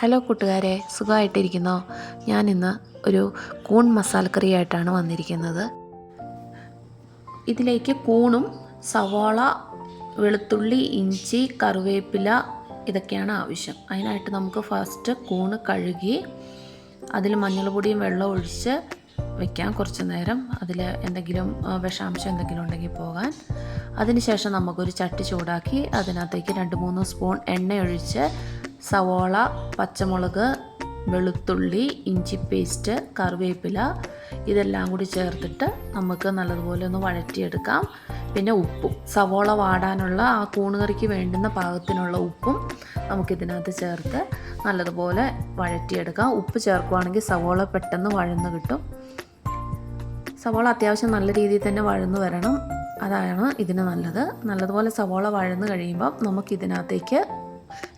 Hello കൂട്ടുകാരെ, സുഖമായിട്ടിരിക്കുന്നോ? ഞാനിന്ന് ഒരു കൂൺ മസാലക്കറിയായിട്ടാണ് വന്നിരിക്കുന്നത്. ഇതിലേക്ക് കൂണും സവാള, വെളുത്തുള്ളി, ഇഞ്ചി, കറിവേപ്പില ഇതൊക്കെയാണ് ആവശ്യം. അതിനായിട്ട് നമുക്ക് ഫസ്റ്റ് കൂണ് കഴുകി അതിൽ മഞ്ഞൾപ്പൊടിയും വെള്ളം ഒഴിച്ച് വയ്ക്കാം കുറച്ച് നേരം, അതിൽ എന്തെങ്കിലും വിഷാംശം എന്തെങ്കിലും ഉണ്ടെങ്കിൽ പോകാൻ. അതിനുശേഷം നമുക്കൊരു ചട്ടി ചൂടാക്കി അതിനകത്തേക്ക് 2-3 സ്പൂൺ എണ്ണ ഒഴിച്ച് സവാള, പച്ചമുളക്, വെളുത്തുള്ളി, ഇഞ്ചി പേസ്റ്റ്, കറിവേപ്പില ഇതെല്ലാം കൂടി ചേർത്തിട്ട് നമുക്ക് നല്ലതുപോലെ ഒന്ന് വഴറ്റിയെടുക്കാം. പിന്നെ ഉപ്പും, സവാള വാടാനുള്ള ആ കൂണുകറിക്ക് വേണ്ടുന്ന പാകത്തിനുള്ള ഉപ്പും നമുക്കിതിനകത്ത് ചേർത്ത് നല്ലതുപോലെ വഴറ്റിയെടുക്കാം. ഉപ്പ് ചേർക്കുകയാണെങ്കിൽ സവാള പെട്ടെന്ന് വഴന്ന് കിട്ടും. സവാള അത്യാവശ്യം നല്ല രീതിയിൽ തന്നെ വഴന്ന് വരണം, അതാണ് ഇതിന് നല്ലത്. നല്ലതുപോലെ സവാള വഴന്ന് കഴിയുമ്പം നമുക്കിതിനകത്തേക്ക്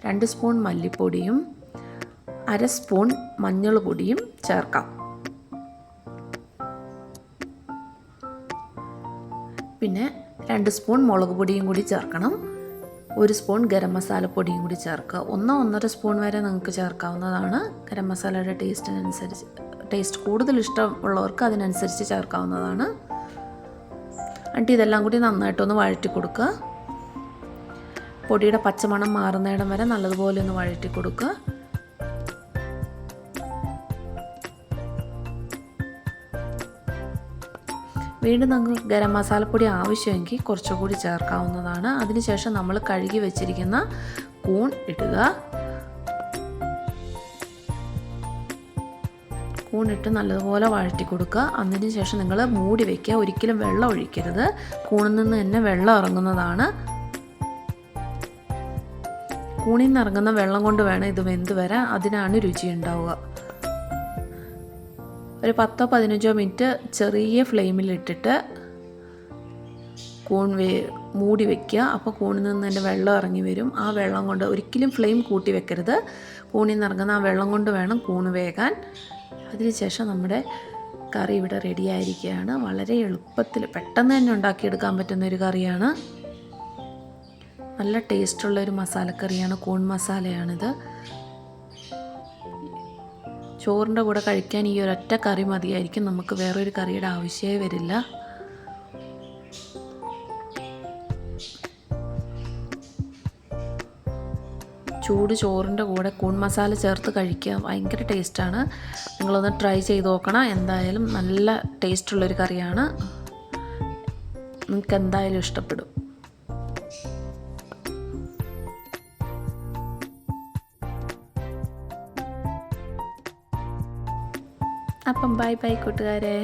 2 സ്പൂൺ മല്ലിപ്പൊടിയും 1/2 സ്പൂൺ മഞ്ഞൾ പൊടിയും ചേർക്കാം. പിന്നെ 2 സ്പൂൺ മുളക് പൊടിയും കൂടി ചേർക്കണം. 1 സ്പൂൺ ഗരം മസാലപ്പൊടിയും കൂടി ചേർക്കുക. 1-1.5 സ്പൂൺ വരെ നിങ്ങൾക്ക് ചേർക്കാവുന്നതാണ്. ഗരം മസാലയുടെ ടേസ്റ്റിനനുസരിച്ച്, ടേസ്റ്റ് കൂടുതൽ ഇഷ്ടമുള്ളവർക്ക് അതിനനുസരിച്ച് ചേർക്കാവുന്നതാണ്. എന്നിട്ട് ഇതെല്ലാം കൂടി നന്നായിട്ടൊന്ന് വഴറ്റി കൊടുക്കുക. പൊടിയുടെ പച്ചമണം മാറുന്നിടം വരെ നല്ലതുപോലെ ഒന്ന് വഴറ്റി കൊടുക്കുക. വീണ്ടും നമുക്ക് ഗരം മസാലപ്പൊടി ആവശ്യമെങ്കിൽ കുറച്ചുകൂടി ചേർക്കാവുന്നതാണ്. അതിനുശേഷം നമ്മൾ കഴുകി വെച്ചിരിക്കുന്ന കൂൺ ഇടുക. കൂണിട്ട് നല്ലതുപോലെ വഴറ്റി കൊടുക്കുക. അതിനുശേഷം നിങ്ങൾ മൂടി വയ്ക്കുക. ഒരിക്കലും വെള്ളം ഒഴിക്കരുത്. കൂണിൽ നിന്ന് തന്നെ വെള്ളം ഇറങ്ങുന്നതാണ്. കൂണിൽ നിന്ന് ഇറങ്ങുന്ന വെള്ളം കൊണ്ട് വേണം ഇത് വെന്ത് വരാൻ, അതിനാണ് രുചി ഉണ്ടാവുക. ഒരു 10-15 മിനിറ്റ് ചെറിയ ഫ്ലെയിമിലിട്ടിട്ട് കൂൺ മൂടി വയ്ക്കുക. അപ്പോൾ കൂണിൽ നിന്ന് തന്നെ വെള്ളം ഇറങ്ങി വരും. ആ വെള്ളം കൊണ്ട് ഒരിക്കലും ഫ്ലെയിം കൂട്ടി വെക്കരുത്. കൂണിൽ നിന്ന് ഇറങ്ങുന്ന ആ വെള്ളം കൊണ്ട് വേണം കൂണ് വേകാൻ. അതിനുശേഷം നമ്മുടെ കറി ഇവിടെ റെഡി ആയിരിക്കുകയാണ്. വളരെ എളുപ്പത്തിൽ പെട്ടെന്ന് തന്നെ ഉണ്ടാക്കിയെടുക്കാൻ പറ്റുന്നൊരു കറിയാണ്. നല്ല ടേസ്റ്റുള്ളൊരു മസാലക്കറിയാണ്, കൂൺ മസാലയാണിത്. ചോറിൻ്റെ കൂടെ കഴിക്കാൻ ഈ ഒരൊറ്റ കറി മതിയായിരിക്കും. നമുക്ക് വേറൊരു കറിയുടെ ആവശ്യമേ വരില്ല. ചൂട് ചോറിൻ്റെ കൂടെ കൂൺ മസാല ചേർത്ത് കഴിക്കുക, ഭയങ്കര ടേസ്റ്റാണ്. നിങ്ങളൊന്ന് ട്രൈ ചെയ്ത് നോക്കണം. എന്തായാലും നല്ല ടേസ്റ്റുള്ളൊരു കറിയാണ്. നിങ്ങൾക്ക് എന്തായാലും ഇഷ്ടപ്പെടും. അപ്പം ബൈ ബൈ കൂട്ടുകാരെ.